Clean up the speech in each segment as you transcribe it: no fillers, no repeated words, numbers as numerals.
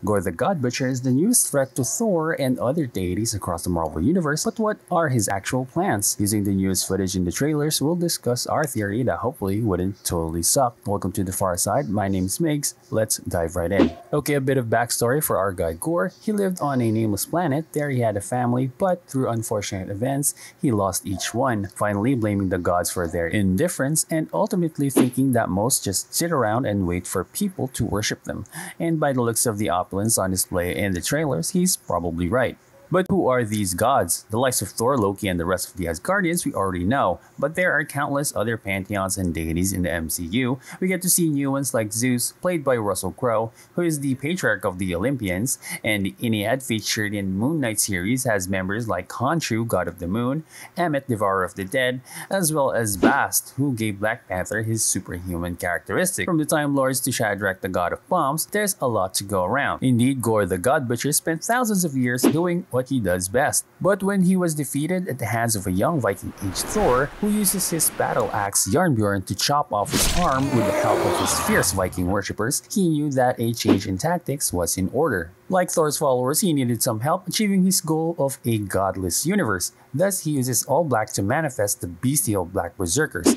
Gorr the God Butcher is the newest threat to Thor and other deities across the Marvel Universe, but what are his actual plans? Using the newest footage in the trailers, we'll discuss our theory that hopefully wouldn't totally suck. Welcome to The Far Side, my name's Migs, let's dive right in. Okay, a bit of backstory for our guy Gorr. He lived on a nameless planet, there he had a family, but through unfortunate events, he lost each one, finally blaming the gods for their indifference and ultimately thinking that most just sit around and wait for people to worship them. And by the looks of the on display in the trailers, he's probably right. But who are these gods? The likes of Thor, Loki, and the rest of the Asgardians we already know, but there are countless other pantheons and deities in the MCU. We get to see new ones like Zeus, played by Russell Crowe, who is the patriarch of the Olympians, and the Ennead featured in Moon Knight series has members like Khonshu, god of the moon, Emmet, devourer of the dead, as well as Bast, who gave Black Panther his superhuman characteristic. From the Time Lords to Shadrach, the god of bombs, there's a lot to go around. Indeed, Gorr the God Butcher spent thousands of years doing what he does best. But when he was defeated at the hands of a young Viking-aged Thor, who uses his battle axe Jarnbjorn to chop off his arm with the help of his fierce Viking worshippers, he knew that a change in tactics was in order. Like Thor's followers, he needed some help achieving his goal of a godless universe. Thus, he uses all black to manifest the bestial black Berserkers.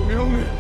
Mjolnir.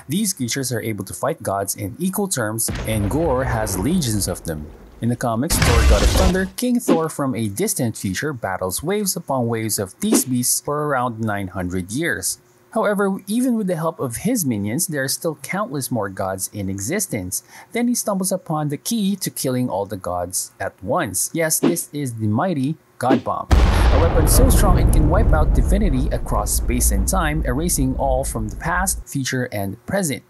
These creatures are able to fight gods in equal terms, and Gorr has legions of them. In the comics, Thor God of Thunder, King Thor from a distant future battles waves upon waves of these beasts for around 900 years. However, even with the help of his minions, there are still countless more gods in existence. Then he stumbles upon the key to killing all the gods at once. Yes, this is the mighty Godbomb, a weapon so strong it can wipe out divinity across space and time, erasing all from the past, future, and present.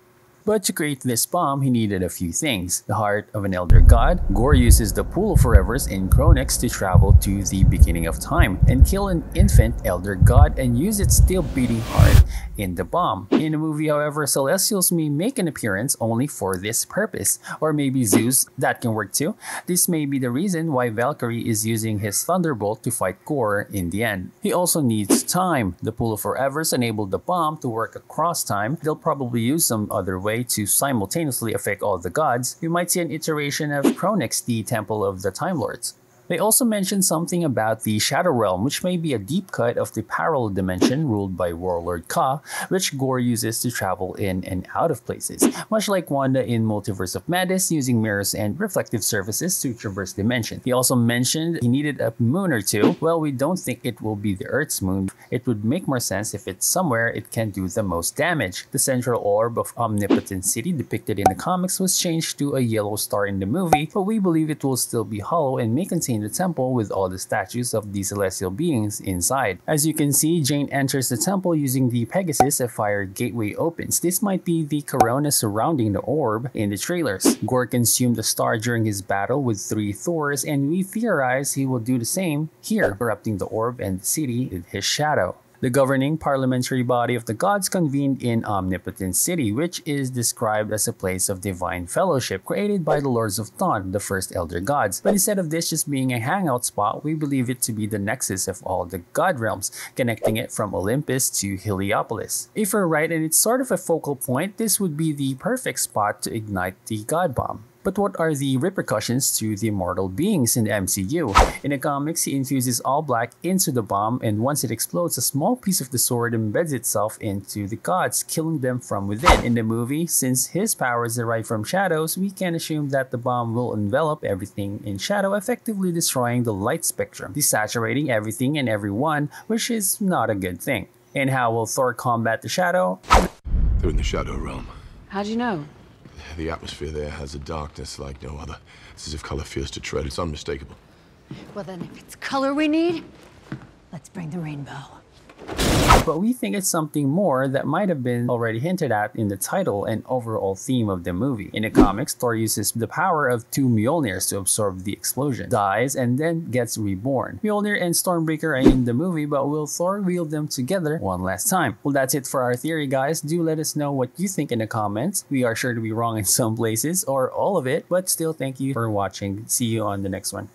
But to create this bomb, he needed a few things. The heart of an elder god. Gorr uses the Pool of Forevers in Chronix to travel to the beginning of time and kill an infant elder god and use its still beating heart in the bomb. In the movie, however, Celestials may make an appearance only for this purpose. Or maybe Zeus, that can work too. This may be the reason why Valkyrie is using his Thunderbolt to fight Gorr in the end. He also needs time. The Pool of Forevers enabled the bomb to work across time. They'll probably use some other way to simultaneously affect all the gods. We might see an iteration of Chronix, the Temple of the Time Lords. They also mentioned something about the Shadow Realm, which may be a deep cut of the parallel dimension ruled by Warlord Ka, which Gorr uses to travel in and out of places, much like Wanda in Multiverse of Madness, using mirrors and reflective surfaces to traverse dimensions. He also mentioned he needed a moon or two. Well, we don't think it will be the Earth's moon. It would make more sense if it's somewhere it can do the most damage. The central orb of Omnipotence City depicted in the comics was changed to a yellow star in the movie, but we believe it will still be hollow and may contain the temple with all the statues of the celestial beings inside. As you can see, Jane enters the temple using the Pegasus, a fire gateway opens. This might be the corona surrounding the orb in the trailers. Gorr consumed the star during his battle with 3 Thors, and we theorize he will do the same here, corrupting the orb and the city with his shadow. The governing parliamentary body of the gods convened in Omnipotence City, which is described as a place of divine fellowship created by the Lords of Dawn, the first elder gods. But instead of this just being a hangout spot, we believe it to be the nexus of all the god realms, connecting it from Olympus to Heliopolis. If we're right and it's sort of a focal point, this would be the perfect spot to ignite the god bomb. But what are the repercussions to the immortal beings in the MCU? In the comics, he infuses all black into the bomb, and once it explodes, a small piece of the sword embeds itself into the gods, killing them from within. In the movie, since his powers derive from shadows, we can assume that the bomb will envelop everything in shadow, effectively destroying the light spectrum, desaturating everything and everyone, which is not a good thing. And how will Thor combat the shadow? They're in the Shadow Realm. How'd you know? The atmosphere there has a darkness like no other. It's as if color fears to tread. It's unmistakable. Well then, if it's color we need, let's bring the rainbow. but we think it's something more that might have been already hinted at in the title and overall theme of the movie. In the comics, Thor uses the power of 2 Mjolnirs to absorb the explosion, dies, and then gets reborn. Mjolnir and Stormbreaker are in the movie, but will Thor wield them together one last time? Well, that's it for our theory, guys. Do let us know what you think in the comments. We are sure to be wrong in some places, or all of it, but still thank you for watching. See you on the next one.